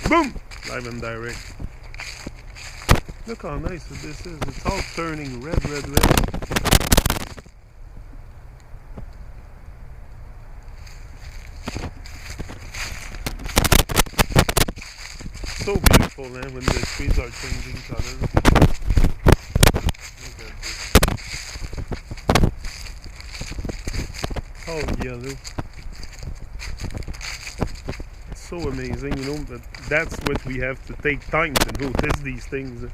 Boom! Live and direct. Look how nice this is. It's all turning red, red, red. So beautiful, man, when the trees are changing color. Look at this. All yellow. It's so amazing, you know, but that's what we have to take time to notice these things.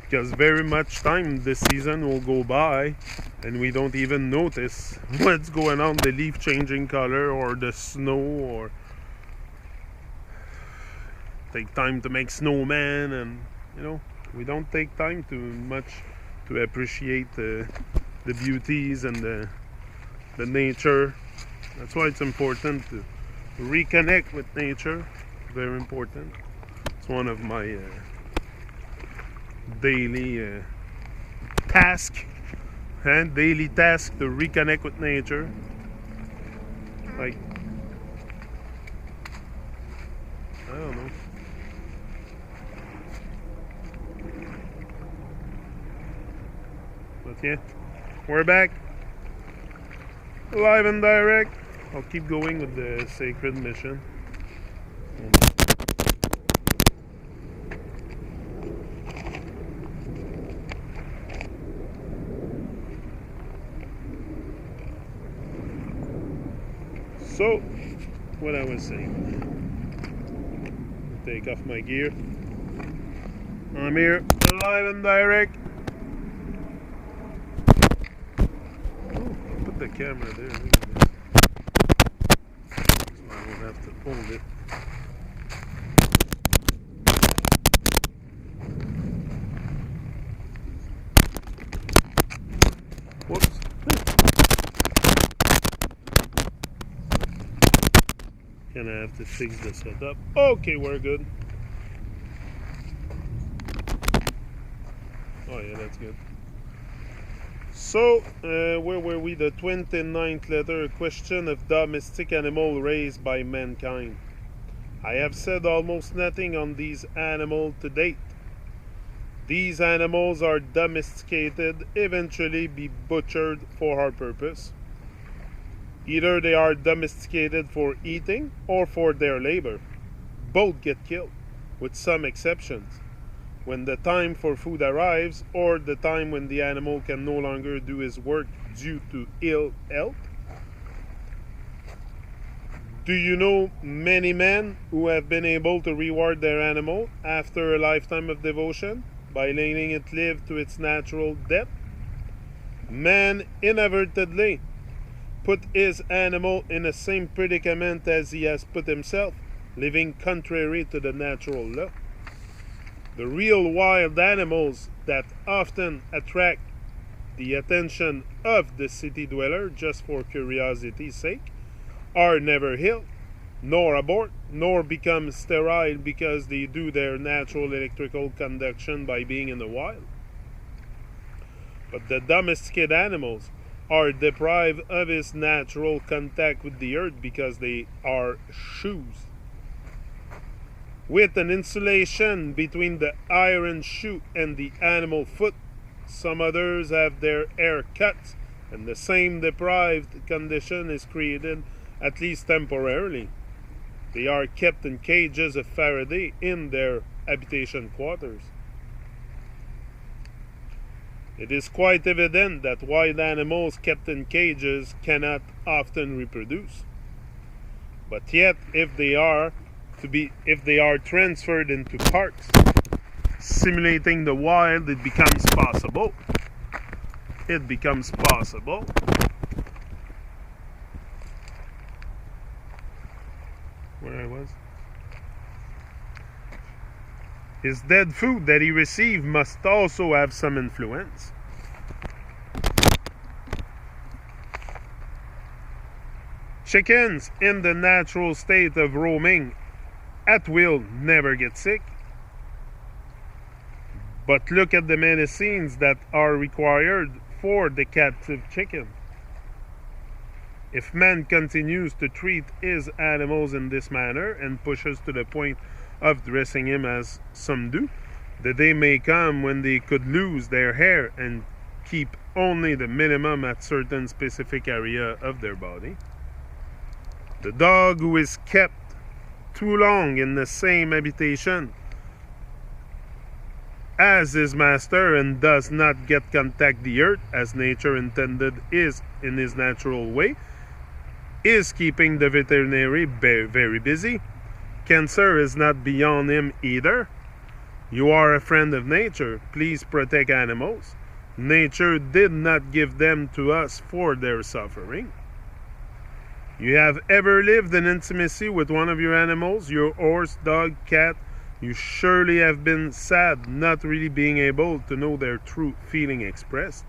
Because very much time this season will go by and we don't even notice what's going on, the leaf changing color or the snow, or take time to make snowman, and you know, we don't take time too much to appreciate the beauties and the nature. That's why it's important to reconnect with nature. Very important. It's one of my daily task to reconnect with nature. Like, I don't know. But yeah, we're back. Live and direct. I'll keep going with the sacred mission. So, what I was saying. Take off my gear. I'm here, live and direct. Oh, put the camera there. Look at this. So I won't have to hold it. Whoops. Gonna have to fix the setup. Okay, we're good. Oh yeah, that's good. So, where were we? The 29th letter, question of domestic animal raised by mankind. I have said almost nothing on these animals to date. These animals are domesticated, eventually be butchered for our purpose. Either they are domesticated for eating or for their labor. Both get killed, with some exceptions. When the time for food arrives, or the time when the animal can no longer do his work due to ill health. Do you know many men who have been able to reward their animal after a lifetime of devotion by letting it live to its natural death? Man inadvertently put his animal in the same predicament as he has put himself, living contrary to the natural law. The real wild animals that often attract the attention of the city dweller just for curiosity's sake are never ill, nor abort, nor become sterile because they do their natural electrical conduction by being in the wild. But the domesticated animals are deprived of his natural contact with the earth because they are shoes. With an insulation between the iron shoe and the animal foot, some others have their hair cut, and the same deprived condition is created, at least temporarily. They are kept in cages of Faraday in their habitation quarters. It is quite evident that wild animals kept in cages cannot often reproduce. But yet, if they are transferred into parks, simulating the wild, it becomes possible. It becomes possible. Where I was? His dead food that he received must also have some influence. Chickens in the natural state of roaming at will never get sick. But look at the medicines that are required for the captive chicken. If man continues to treat his animals in this manner and pushes to the point of dressing him as some do. The day may come when they could lose their hair and keep only the minimum at certain specific area of their body. The dog who is kept too long in the same habitation as his master and does not get contact the earth as nature intended is in his natural way is keeping the veterinary very busy. Cancer is not beyond him either. You are a friend of nature. Please protect animals. Nature did not give them to us for their suffering. You have ever lived in intimacy with one of your animals, your horse, dog, cat. You surely have been sad not really being able to know their true feeling expressed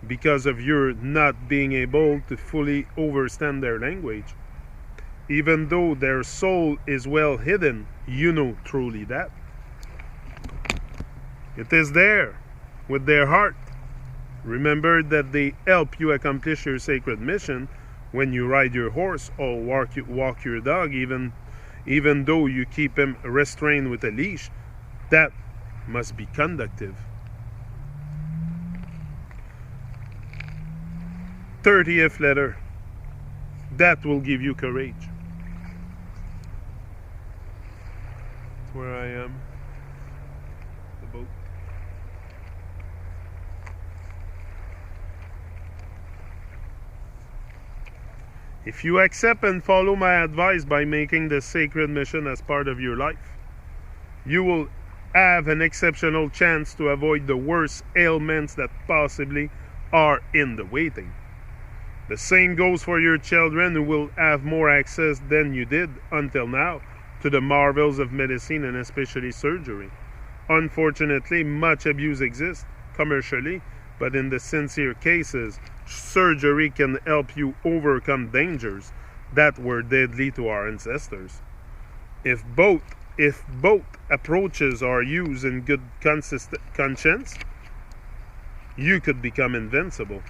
because of your not being able to fully understand their language. Even though their soul is well hidden, you know truly that. It is there, with their heart. Remember that they help you accomplish your sacred mission when you ride your horse or walk your dog, even though you keep him restrained with a leash. That must be conductive. 30th letter. That will give you courage. That's where I am. The boat. If you accept and follow my advice by making the sacred mission as part of your life, you will have an exceptional chance to avoid the worst ailments that possibly are in the waiting. The same goes for your children, who will have more access than you did until now to the marvels of medicine and especially surgery. Unfortunately, much abuse exists commercially, but in the sincere cases, surgery can help you overcome dangers that were deadly to our ancestors. If both approaches are used in good conscience, you could become invincible.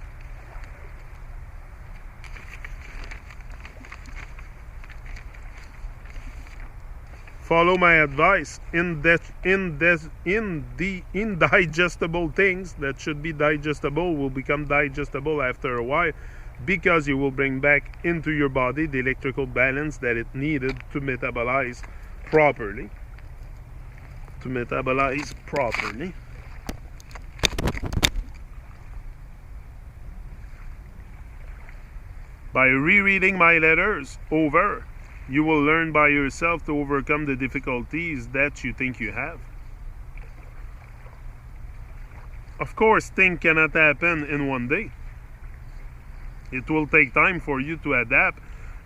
Follow my advice. Indigestible things that should be digestible will become digestible after a while, because you will bring back into your body the electrical balance that it needed to metabolize properly. By rereading my letters over, you will learn by yourself to overcome the difficulties that you think you have. Of course, things cannot happen in one day. It will take time for you to adapt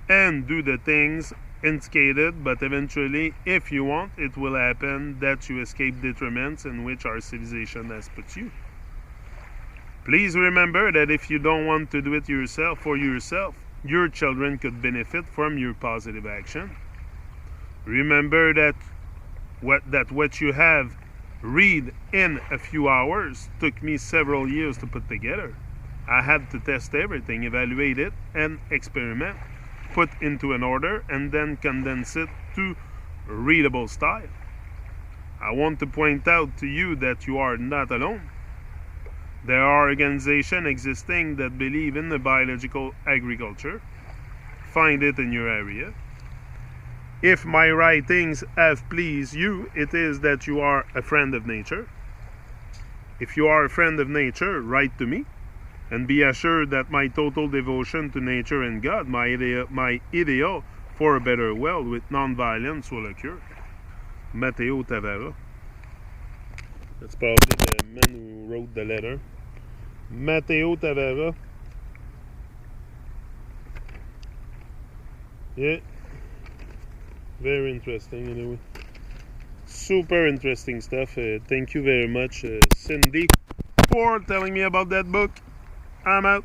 and do the things indicated, but eventually, if you want, it will happen that you escape detriments in which our civilization has put you. Please remember that if you don't want to do it yourself for yourself, your children could benefit from your positive action. Remember that what you have read in a few hours took me several years to put together. I had to test everything, evaluate it, and experiment, put into an order, and then condense it to readable style. I want to point out to you that you are not alone. There are organizations existing that believe in the biological agriculture. Find it in your area. If my writings have pleased you, it is that you are a friend of nature. If you are a friend of nature, write to me, and be assured that my total devotion to nature and God, my ideal for a better world with non-violence, will occur. Matteo Tavera. That's probably the man who wrote the letter. Matteo Tavera. Yeah. Very interesting, anyway. Super interesting stuff. Thank you very much, Cindy, for telling me about that book. I'm out.